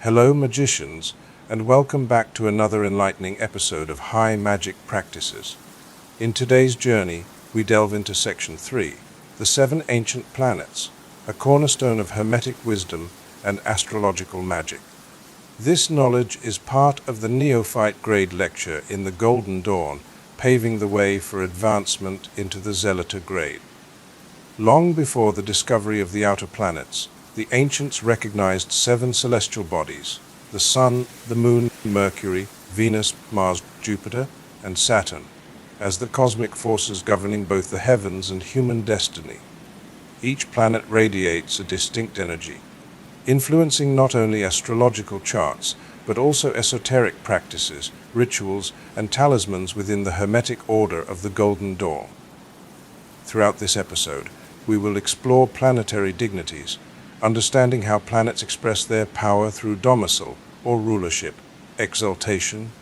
Hello, magicians, and welcome back to another enlightening episode of High Magic Practices. In today's journey, we delve into Section 3, the 7 Ancient Planets, a cornerstone of Hermetic wisdom and astrological magic. This knowledge is part of the Neophyte Grade lecture in the Golden Dawn, paving the way for advancement into the Zealot Grade. Long before the discovery of the outer planets, the ancients recognized 7 celestial bodies: the Sun, the Moon, Mercury, Venus, Mars, Jupiter, and Saturn, as the cosmic forces governing both the heavens and human destiny. Each planet radiates a distinct energy, influencing not only astrological charts, but also esoteric practices, rituals, and talismans within the Hermetic order of the Golden Dawn. Throughout this episode, we will explore planetary dignities, understanding how planets express their power through domicile or rulership, exaltation,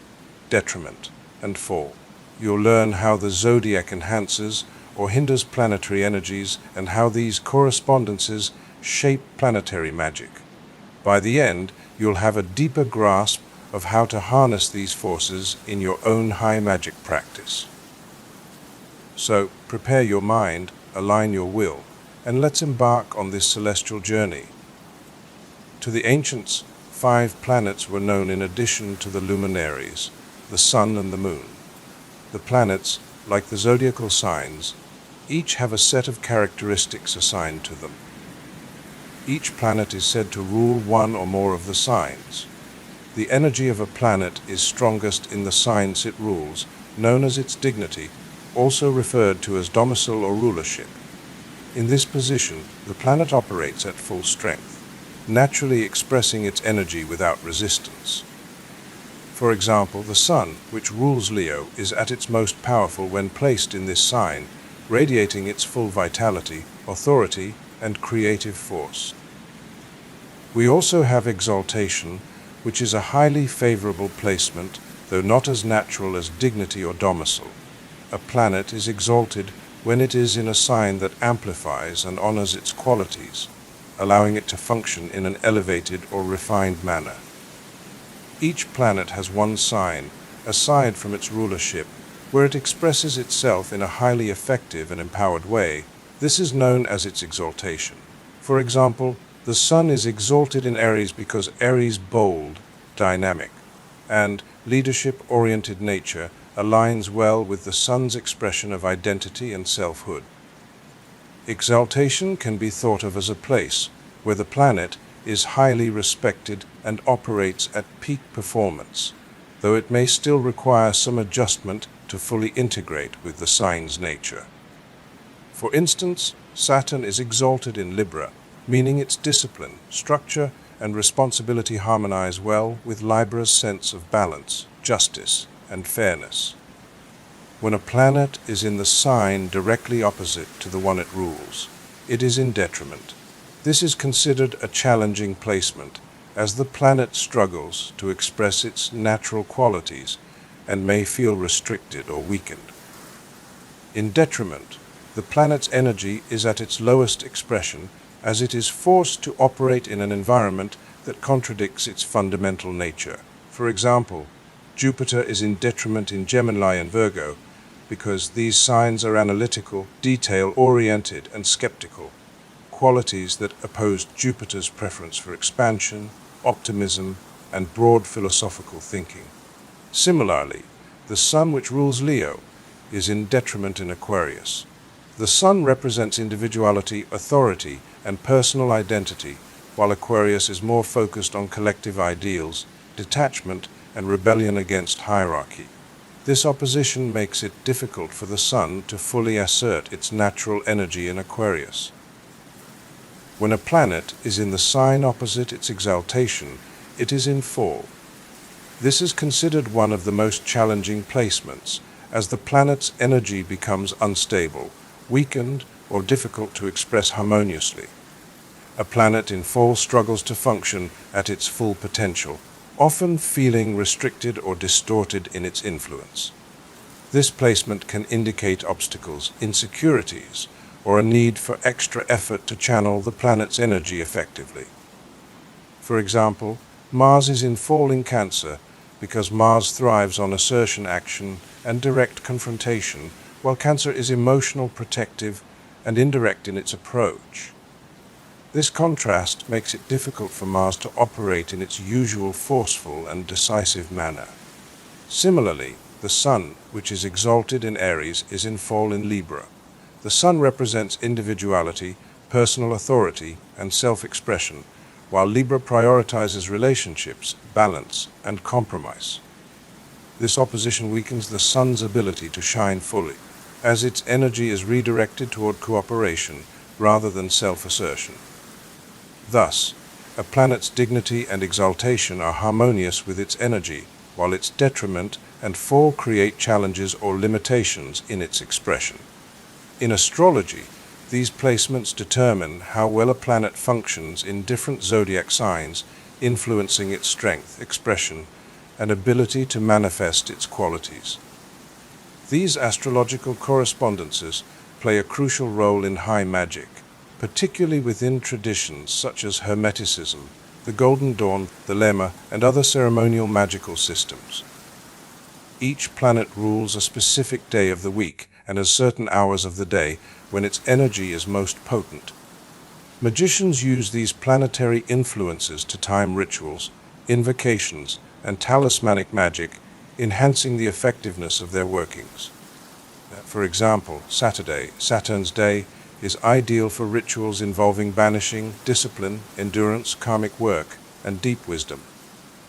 detriment, and fall. You'll learn how the zodiac enhances or hinders planetary energies and how these correspondences shape planetary magic. By the end, you'll have a deeper grasp of how to harness these forces in your own high magic practice. So, prepare your mind, align your will, and let's embark on this celestial journey. To the ancients, 5 planets were known in addition to the luminaries, the Sun and the Moon. The planets, like the zodiacal signs, each have a set of characteristics assigned to them. Each planet is said to rule one or more of the signs. The energy of a planet is strongest in the signs it rules, known as its dignity, also referred to as domicile or rulership. In this position, the planet operates at full strength, naturally expressing its energy without resistance. For example, the Sun, which rules Leo, is at its most powerful when placed in this sign, radiating its full vitality, authority, and creative force. We also have exaltation, which is a highly favorable placement, though not as natural as dignity or domicile. A planet is exalted when it is in a sign that amplifies and honors its qualities, allowing it to function in an elevated or refined manner. Each planet has one sign, aside from its rulership, where it expresses itself in a highly effective and empowered way. This is known as its exaltation. For example, the Sun is exalted in Aries because Aries' bold, dynamic, and leadership-oriented nature aligns well with the Sun's expression of identity and selfhood. Exaltation can be thought of as a place where the planet is highly respected and operates at peak performance, though it may still require some adjustment to fully integrate with the sign's nature. For instance, Saturn is exalted in Libra, meaning its discipline, structure, and responsibility harmonize well with Libra's sense of balance, justice, and fairness. When a planet is in the sign directly opposite to the one it rules, it is in detriment. This is considered a challenging placement, as the planet struggles to express its natural qualities and may feel restricted or weakened. In detriment, the planet's energy is at its lowest expression, as it is forced to operate in an environment that contradicts its fundamental nature. For example, Jupiter is in detriment in Gemini and Virgo because these signs are analytical, detail-oriented, and skeptical, qualities that oppose Jupiter's preference for expansion, optimism, and broad philosophical thinking. Similarly, the Sun, which rules Leo, is in detriment in Aquarius. The Sun represents individuality, authority, and personal identity, while Aquarius is more focused on collective ideals, detachment, and rebellion against hierarchy. This opposition makes it difficult for the Sun to fully assert its natural energy in Aquarius. When a planet is in the sign opposite its exaltation, it is in fall. This is considered one of the most challenging placements, as the planet's energy becomes unstable, weakened, or difficult to express harmoniously. A planet in fall struggles to function at its full potential, often feeling restricted or distorted in its influence. This placement can indicate obstacles, insecurities, or a need for extra effort to channel the planet's energy effectively. For example, Mars is in fall in Cancer because Mars thrives on assertion, action, and direct confrontation, while Cancer is emotional, protective, and indirect in its approach. This contrast makes it difficult for Mars to operate in its usual forceful and decisive manner. Similarly, the Sun, which is exalted in Aries, is in fall in Libra. The Sun represents individuality, personal authority, and self-expression, while Libra prioritizes relationships, balance, and compromise. This opposition weakens the Sun's ability to shine fully, as its energy is redirected toward cooperation rather than self-assertion. Thus, a planet's dignity and exaltation are harmonious with its energy, while its detriment and fall create challenges or limitations in its expression. In astrology, these placements determine how well a planet functions in different zodiac signs, influencing its strength, expression, and ability to manifest its qualities. These astrological correspondences play a crucial role in high magic, particularly within traditions such as Hermeticism, the Golden Dawn, the Lemma, and other ceremonial magical systems. Each planet rules a specific day of the week and has certain hours of the day when its energy is most potent. Magicians use these planetary influences to time rituals, invocations, and talismanic magic, enhancing the effectiveness of their workings. For example, Saturday, Saturn's day, is ideal for rituals involving banishing, discipline, endurance, karmic work, and deep wisdom.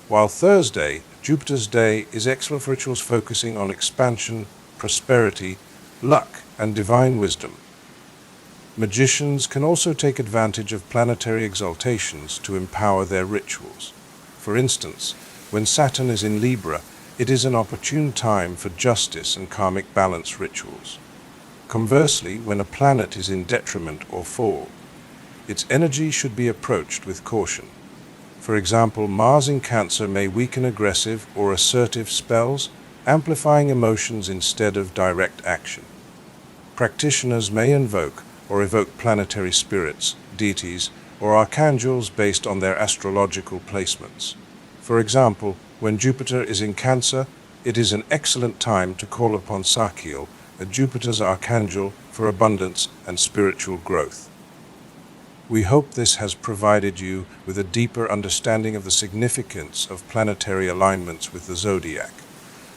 While Thursday, Jupiter's day, is excellent for rituals focusing on expansion, prosperity, luck, and divine wisdom. Magicians can also take advantage of planetary exaltations to empower their rituals. For instance, when Saturn is in Libra, it is an opportune time for justice and karmic balance rituals. Conversely, when a planet is in detriment or fall, its energy should be approached with caution. For example, Mars in Cancer may weaken aggressive or assertive spells, amplifying emotions instead of direct action. Practitioners may invoke or evoke planetary spirits, deities, or archangels based on their astrological placements. For example, when Jupiter is in Cancer, it is an excellent time to call upon Sakiel, Jupiter's archangel, for abundance and spiritual growth. We hope this has provided you with a deeper understanding of the significance of planetary alignments with the zodiac.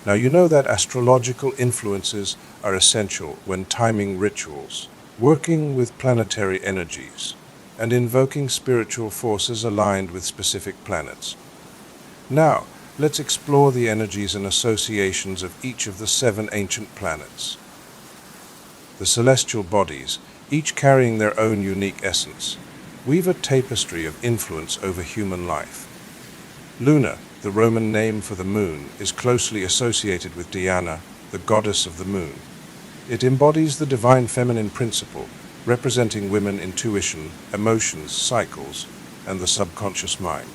Now you know that astrological influences are essential when timing rituals, working with planetary energies, and invoking spiritual forces aligned with specific planets. Now, let's explore the energies and associations of each of the 7 ancient planets. The celestial bodies, each carrying their own unique essence, weave a tapestry of influence over human life. Luna, the Roman name for the moon, is closely associated with Diana, the goddess of the moon. It embodies the divine feminine principle, representing women intuition, emotions, cycles, and the subconscious mind.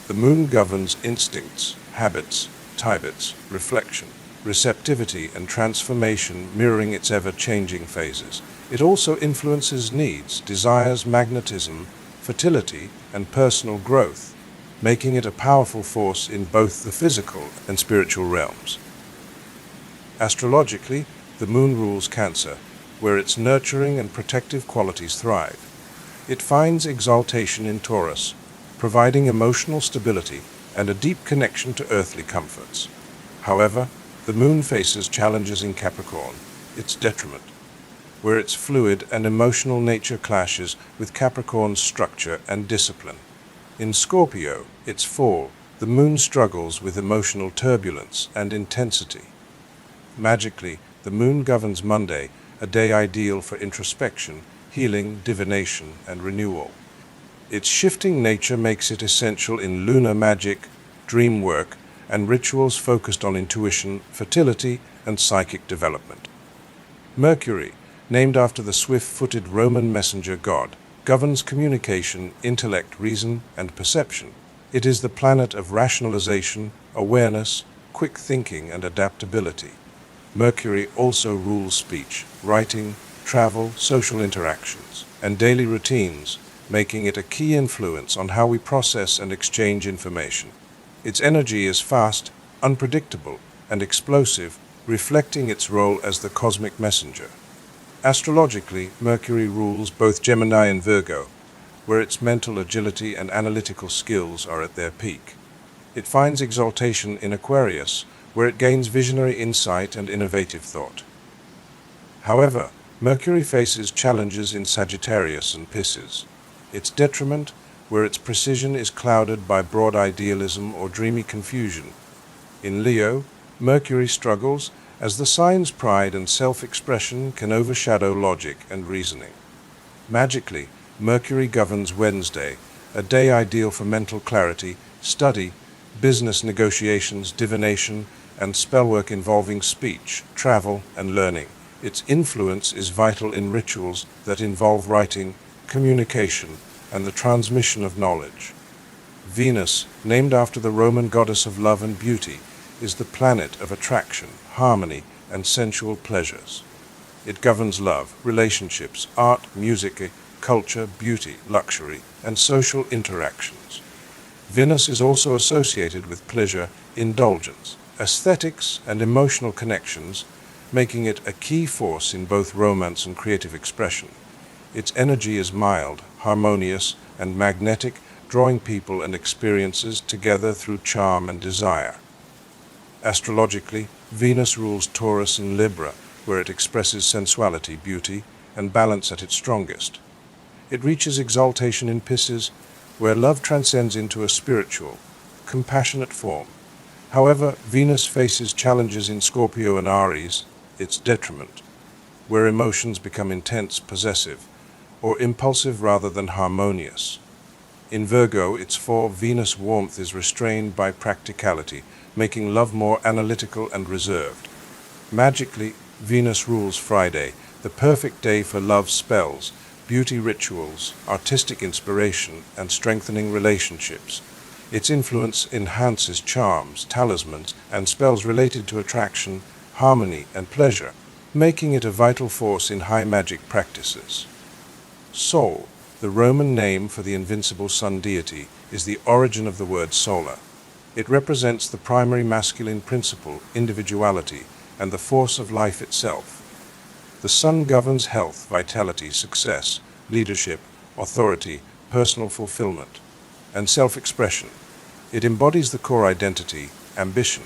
The moon governs instincts, habits, types, reflection, receptivity, and transformation, mirroring its ever-changing phases. It also influences needs, desires, magnetism, fertility, and personal growth, making it a powerful force in both the physical and spiritual realms. Astrologically, the moon rules Cancer, where its nurturing and protective qualities thrive. It finds exaltation in Taurus, providing emotional stability and a deep connection to earthly comforts. However, the moon faces challenges in Capricorn, its detriment, where its fluid and emotional nature clashes with Capricorn's structure and discipline. In Scorpio, its fall, the moon struggles with emotional turbulence and intensity. Magically, the moon governs Monday, a day ideal for introspection, healing, divination, and renewal. Its shifting nature makes it essential in lunar magic, dream work, and rituals focused on intuition, fertility, and psychic development. Mercury, named after the swift-footed Roman messenger god, governs communication, intellect, reason, and perception. It is the planet of rationalization, awareness, quick thinking, and adaptability. Mercury also rules speech, writing, travel, social interactions, and daily routines, making it a key influence on how we process and exchange information. Its energy is fast, unpredictable, and explosive, reflecting its role as the cosmic messenger. Astrologically, Mercury rules both Gemini and Virgo, where its mental agility and analytical skills are at their peak. It finds exaltation in Aquarius, where it gains visionary insight and innovative thought. However, Mercury faces challenges in Sagittarius and Pisces. Its detriment, where its precision is clouded by broad idealism or dreamy confusion. In Leo, Mercury struggles as the sign's pride and self-expression can overshadow logic and reasoning. Magically, Mercury governs Wednesday, a day ideal for mental clarity, study, business negotiations, divination, and spellwork involving speech, travel, and learning. Its influence is vital in rituals that involve writing, communication, and the transmission of knowledge. Venus, named after the Roman goddess of love and beauty, is the planet of attraction, harmony, and sensual pleasures. It governs love, relationships, art, music, culture, beauty, luxury, and social interactions. Venus is also associated with pleasure, indulgence, aesthetics, and emotional connections, making it a key force in both romance and creative expression. Its energy is mild, harmonious, and magnetic, drawing people and experiences together through charm and desire. Astrologically, Venus rules Taurus and Libra, where it expresses sensuality, beauty, and balance at its strongest. It reaches exaltation in Pisces, where love transcends into a spiritual, compassionate form. However, Venus faces challenges in Scorpio and Aries, its detriment, where emotions become intense, possessive, or impulsive rather than harmonious. In Virgo, its Venus warmth is restrained by practicality, making love more analytical and reserved. Magically, Venus rules Friday, the perfect day for love spells, beauty rituals, artistic inspiration, and strengthening relationships. Its influence enhances charms, talismans, and spells related to attraction, harmony, and pleasure, making it a vital force in high magic practices. Sol, the Roman name for the invincible sun deity, is the origin of the word solar. It represents the primary masculine principle, individuality, and the force of life itself. The sun governs health, vitality, success, leadership, authority, personal fulfillment, and self-expression. It embodies the core identity, ambition,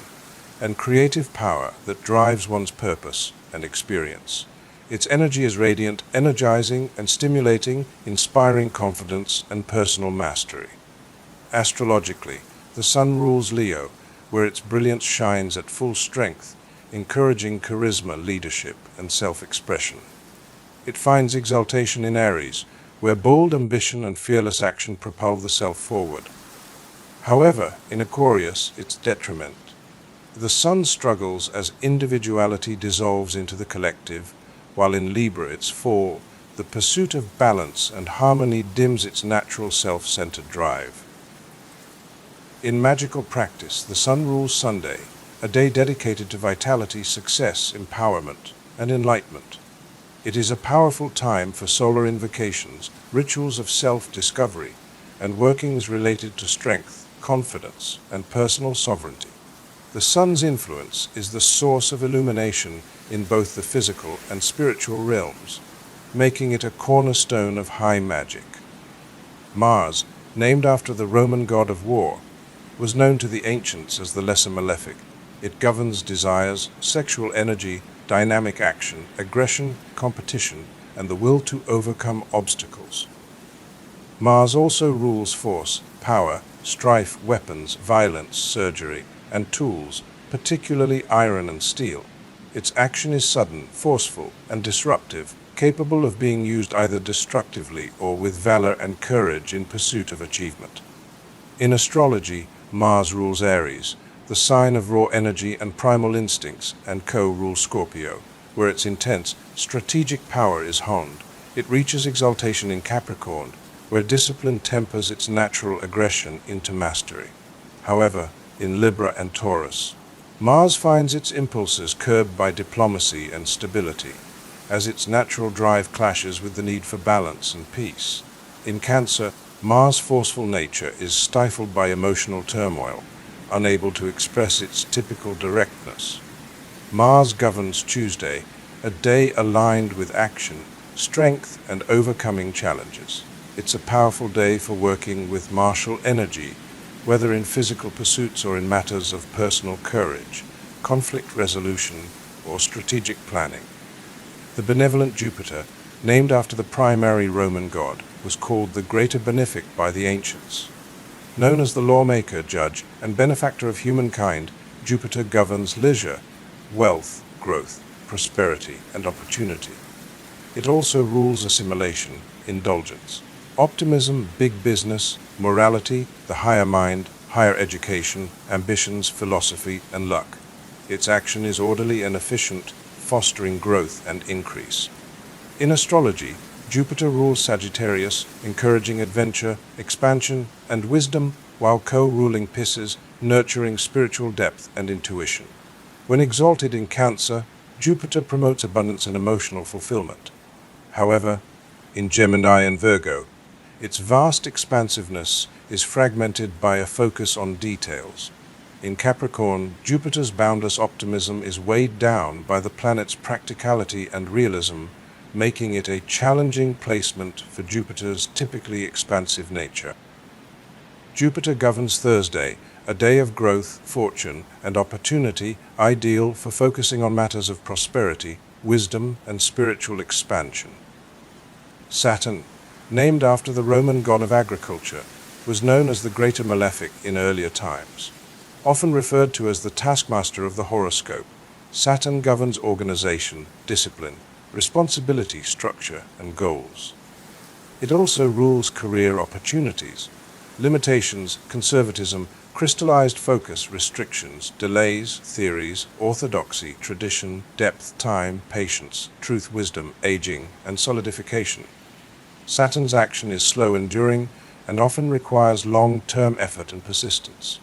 and creative power that drives one's purpose and experience. Its energy is radiant, energizing, and stimulating, inspiring confidence and personal mastery. Astrologically, the sun rules Leo, where its brilliance shines at full strength, encouraging charisma, leadership, and self-expression. It finds exaltation in Aries, where bold ambition and fearless action propel the self forward. However, in Aquarius, its detriment. The sun struggles as individuality dissolves into the collective, while in Libra, its fall, the pursuit of balance and harmony dims its natural self-centered drive. In magical practice, the sun rules Sunday, a day dedicated to vitality, success, empowerment, and enlightenment. It is a powerful time for solar invocations, rituals of self-discovery, and workings related to strength, confidence, and personal sovereignty. The sun's influence is the source of illumination in both the physical and spiritual realms, making it a cornerstone of high magic. Mars, named after the Roman god of war, was known to the ancients as the Lesser Malefic. It governs desires, sexual energy, dynamic action, aggression, competition, and the will to overcome obstacles. Mars also rules force, power, strife, weapons, violence, surgery, and tools, particularly iron and steel. Its action is sudden, forceful, and disruptive, capable of being used either destructively or with valor and courage in pursuit of achievement. In astrology, Mars rules Aries, the sign of raw energy and primal instincts, and co-rules Scorpio, where its intense, strategic power is honed. It reaches exaltation in Capricorn, where discipline tempers its natural aggression into mastery. However, in Libra and Taurus, Mars finds its impulses curbed by diplomacy and stability, as its natural drive clashes with the need for balance and peace. In Cancer, Mars' forceful nature is stifled by emotional turmoil, unable to express its typical directness. Mars governs Tuesday, a day aligned with action, strength, and overcoming challenges. It's a powerful day for working with martial energy, whether in physical pursuits or in matters of personal courage, conflict resolution, or strategic planning. The benevolent Jupiter, named after the primary Roman god, was called the Greater Benefic by the ancients. Known as the lawmaker, judge, and benefactor of humankind, Jupiter governs leisure, wealth, growth, prosperity, and opportunity. It also rules assimilation, indulgence, optimism, big business, morality, the higher mind, higher education, ambitions, philosophy, and luck. Its action is orderly and efficient, fostering growth and increase. In astrology, Jupiter rules Sagittarius, encouraging adventure, expansion, and wisdom, while co-ruling Pisces, nurturing spiritual depth and intuition. When exalted in Cancer, Jupiter promotes abundance and emotional fulfillment. However, in Gemini and Virgo, its vast expansiveness is fragmented by a focus on details. In Capricorn, Jupiter's boundless optimism is weighed down by the planet's practicality and realism, making it a challenging placement for Jupiter's typically expansive nature. Jupiter governs Thursday, a day of growth, fortune, and opportunity, ideal for focusing on matters of prosperity, wisdom, and spiritual expansion. Saturn, named after the Roman god of agriculture, was known as the Greater Malefic in earlier times. Often referred to as the taskmaster of the horoscope, Saturn governs organization, discipline, responsibility, structure, and goals. It also rules career opportunities, limitations, conservatism, crystallized focus, restrictions, delays, theories, orthodoxy, tradition, depth, time, patience, truth, wisdom, aging, and solidification. Saturn's action is slow, enduring, and often requires long-term effort and persistence.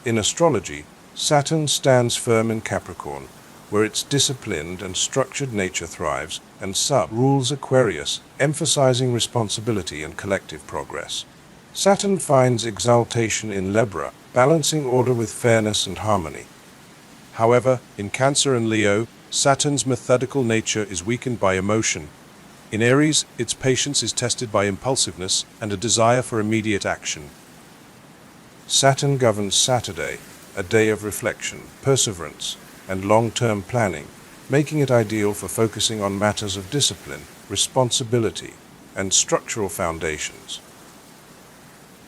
In astrology, Saturn stands firm in Capricorn, where its disciplined and structured nature thrives, and rules Aquarius, emphasizing responsibility and collective progress. Saturn finds exaltation in Libra, balancing order with fairness and harmony. However, in Cancer and Leo, Saturn's methodical nature is weakened by emotion. In Aries, its patience is tested by impulsiveness and a desire for immediate action. Saturn governs Saturday, a day of reflection, perseverance, and long-term planning, making it ideal for focusing on matters of discipline, responsibility, and structural foundations.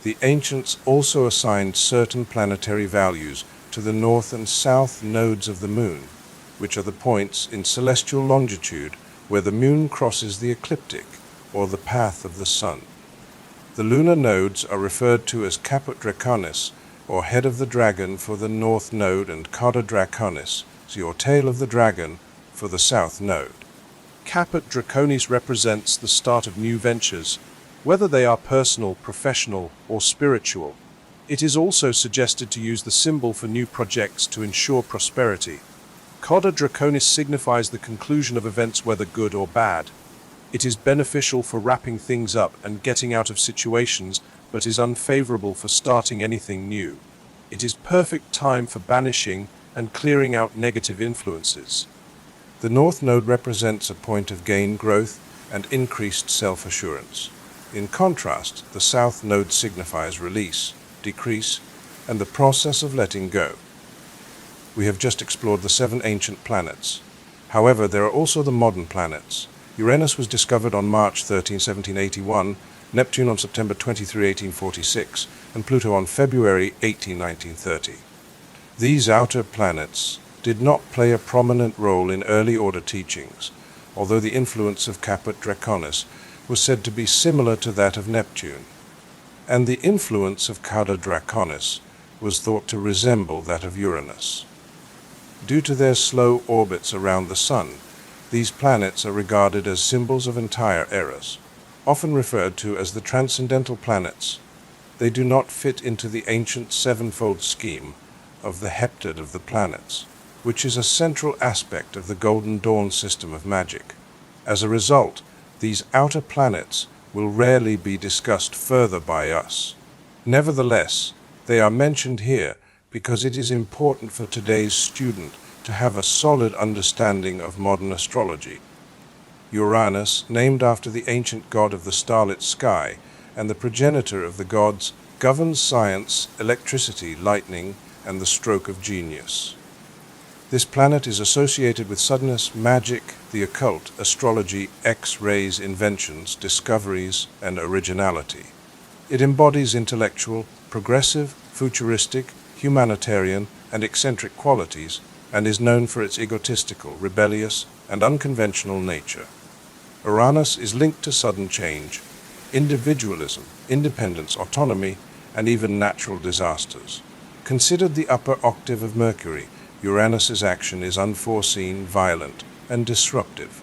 The ancients also assigned certain planetary values to the north and south nodes of the moon, which are the points in celestial longitude where the moon crosses the ecliptic, or the path of the sun. The lunar nodes are referred to as Caput Draconis, or head of the dragon for the north node, and Cauda Draconis, or tail of the dragon, for the south node. Caput Draconis represents the start of new ventures, whether they are personal, professional, or spiritual. It is also suggested to use the symbol for new projects to ensure prosperity. Cauda Draconis signifies the conclusion of events, whether good or bad. It is beneficial for wrapping things up and getting out of situations, but is unfavorable for starting anything new. It is perfect time for banishing and clearing out negative influences. The North Node represents a point of gain, growth, and increased self-assurance. In contrast, the South Node signifies release, decrease, and the process of letting go. We have just explored the 7 ancient planets. However, there are also the modern planets. Uranus was discovered on March 13, 1781, Neptune on September 23, 1846, and Pluto on February 18, 1930. These outer planets did not play a prominent role in early order teachings, although the influence of Caput Draconis was said to be similar to that of Neptune, and the influence of Cauda Draconis was thought to resemble that of Uranus. Due to their slow orbits around the Sun, these planets are regarded as symbols of entire eras, often referred to as the transcendental planets. They do not fit into the ancient sevenfold scheme of the heptad of the planets, which is a central aspect of the Golden Dawn system of Magick. As a result, these outer planets will rarely be discussed further by us. Nevertheless, they are mentioned here because it is important for today's student to have a solid understanding of modern astrology. Uranus, named after the ancient god of the starlit sky and the progenitor of the gods, governs science, electricity, lightning, and the stroke of genius. This planet is associated with suddenness, magic, the occult, astrology, X-rays, inventions, discoveries, and originality. It embodies intellectual, progressive, futuristic, humanitarian, and eccentric qualities, and is known for its egotistical, rebellious, and unconventional nature. Uranus is linked to sudden change, individualism, independence, autonomy, and even natural disasters. Considered the upper octave of Mercury, Uranus's action is unforeseen, violent, and disruptive.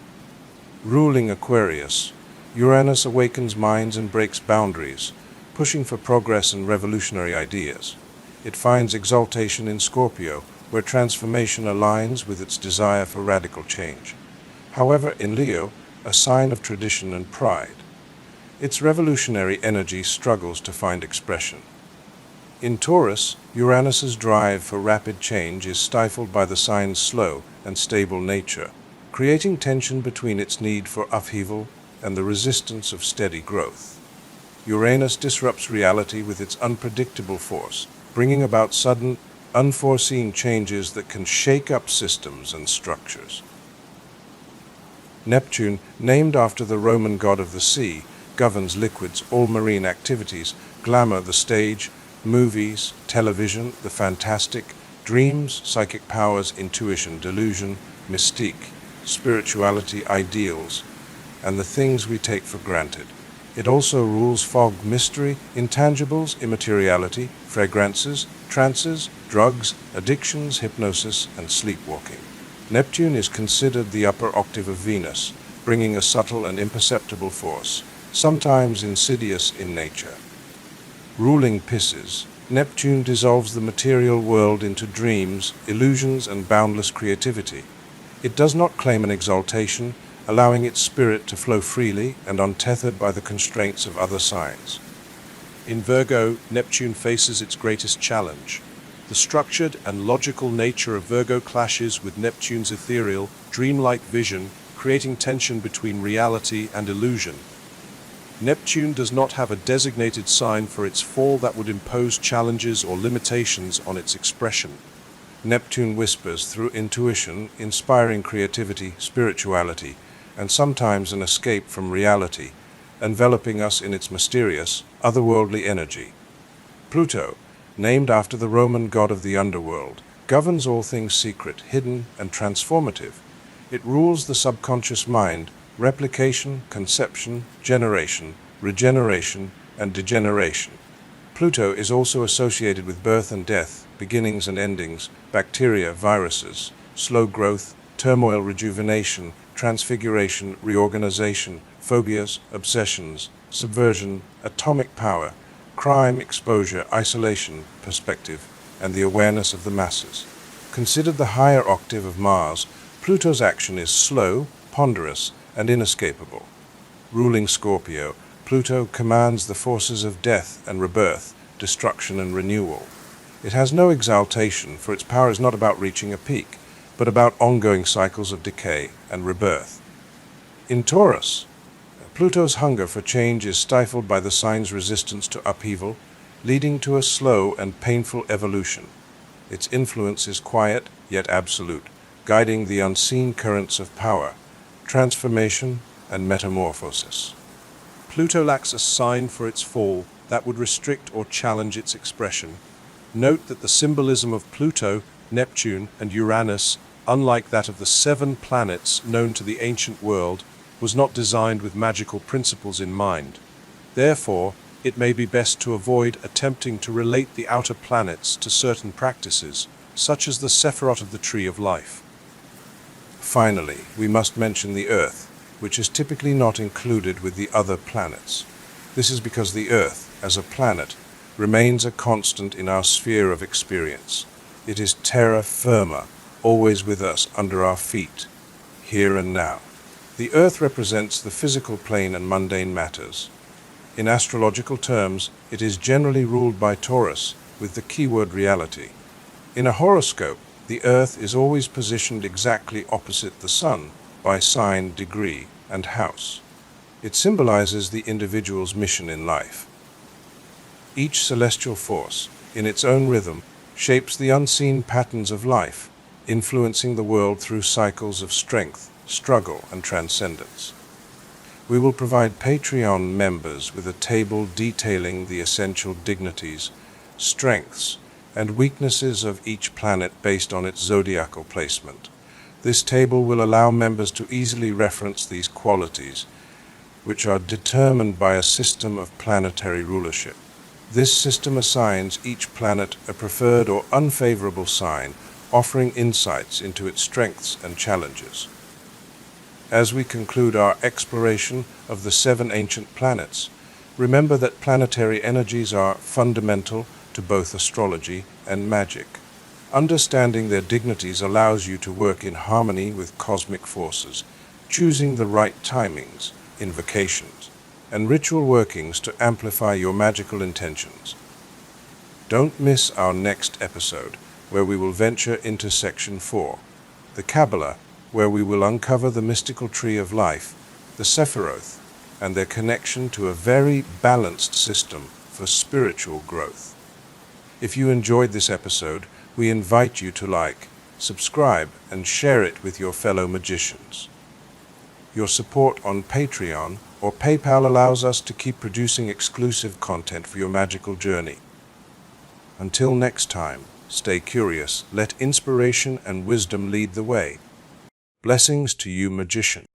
Ruling Aquarius, Uranus awakens minds and breaks boundaries, pushing for progress and revolutionary ideas. It finds exaltation in Scorpio, where transformation aligns with its desire for radical change. However, in Leo, a sign of tradition and pride, its revolutionary energy struggles to find expression. In Taurus, Uranus's drive for rapid change is stifled by the sign's slow and stable nature, creating tension between its need for upheaval and the resistance of steady growth. Uranus disrupts reality with its unpredictable force, bringing about sudden, unforeseen changes that can shake up systems and structures. Neptune, named after the Roman god of the sea, governs liquids, all marine activities, glamour, the stage, movies, television, the fantastic, dreams, psychic powers, intuition, delusion, mystique, spirituality, ideals, and the things we take for granted. It also rules fog, mystery, intangibles, immateriality, fragrances, trances, drugs, addictions, hypnosis, and sleepwalking. Neptune is considered the upper octave of Venus, bringing a subtle and imperceptible force, sometimes insidious in nature. Ruling Pisces, Neptune dissolves the material world into dreams, illusions, and boundless creativity. It does not claim an exaltation, allowing its spirit to flow freely and untethered by the constraints of other signs. In Virgo, Neptune faces its greatest challenge. The structured and logical nature of Virgo clashes with Neptune's ethereal, dreamlike vision, creating tension between reality and illusion. Neptune does not have a designated sign for its fall that would impose challenges or limitations on its expression. Neptune whispers through intuition, inspiring creativity, spirituality, and sometimes an escape from reality, enveloping us in its mysterious, otherworldly energy. Pluto, named after the Roman god of the underworld, governs all things secret, hidden, and transformative. It rules the subconscious mind, replication, conception, generation, regeneration, and degeneration. Pluto is also associated with birth and death, beginnings and endings, bacteria, viruses, slow growth, turmoil, rejuvenation, transfiguration, reorganization, phobias, obsessions, subversion, atomic power, crime, exposure, isolation, perspective, and the awareness of the masses. Considered the higher octave of Mars, Pluto's action is slow, ponderous, and inescapable. Ruling Scorpio, Pluto commands the forces of death and rebirth, destruction and renewal. It has no exaltation, for its power is not about reaching a peak, but about ongoing cycles of decay and rebirth. In Taurus, Pluto's hunger for change is stifled by the sign's resistance to upheaval, leading to a slow and painful evolution. Its influence is quiet yet absolute, guiding the unseen currents of power, transformation, and metamorphosis. Pluto lacks a sign for its fall that would restrict or challenge its expression. Note that the symbolism of Pluto, Neptune, and Uranus, unlike that of the 7 planets known to the ancient world, was not designed with magical principles in mind. Therefore, it may be best to avoid attempting to relate the outer planets to certain practices, such as the Sephirot of the Tree of Life. Finally, we must mention the Earth, which is typically not included with the other planets. This is because the Earth, as a planet, remains a constant in our sphere of experience. It is terra firma, always with us under our feet, here and now. The Earth represents the physical plane and mundane matters. In astrological terms, it is generally ruled by Taurus, with the keyword reality. In a horoscope, the Earth is always positioned exactly opposite the Sun by sign, degree, and house. It symbolizes the individual's mission in life. Each celestial force, in its own rhythm, shapes the unseen patterns of life, influencing the world through cycles of strength, struggle, and transcendence. We will provide Patreon members with a table detailing the essential dignities, strengths, and weaknesses of each planet based on its zodiacal placement. This table will allow members to easily reference these qualities, which are determined by a system of planetary rulership. This system assigns each planet a preferred or unfavorable sign, offering insights into its strengths and challenges. As we conclude our exploration of the 7 ancient planets, remember that planetary energies are fundamental to both astrology and magic. Understanding their dignities allows you to work in harmony with cosmic forces, choosing the right timings, invocations, and ritual workings to amplify your magical intentions. Don't miss our next episode, where we will venture into Section 4, the Kabbalah, where we will uncover the mystical tree of life, the Sephiroth, and their connection to a very balanced system for spiritual growth. If you enjoyed this episode, we invite you to like, subscribe, and share it with your fellow magicians. Your support on Patreon or PayPal allows us to keep producing exclusive content for your magical journey. Until next time, stay curious, let inspiration and wisdom lead the way. Blessings to you, magician.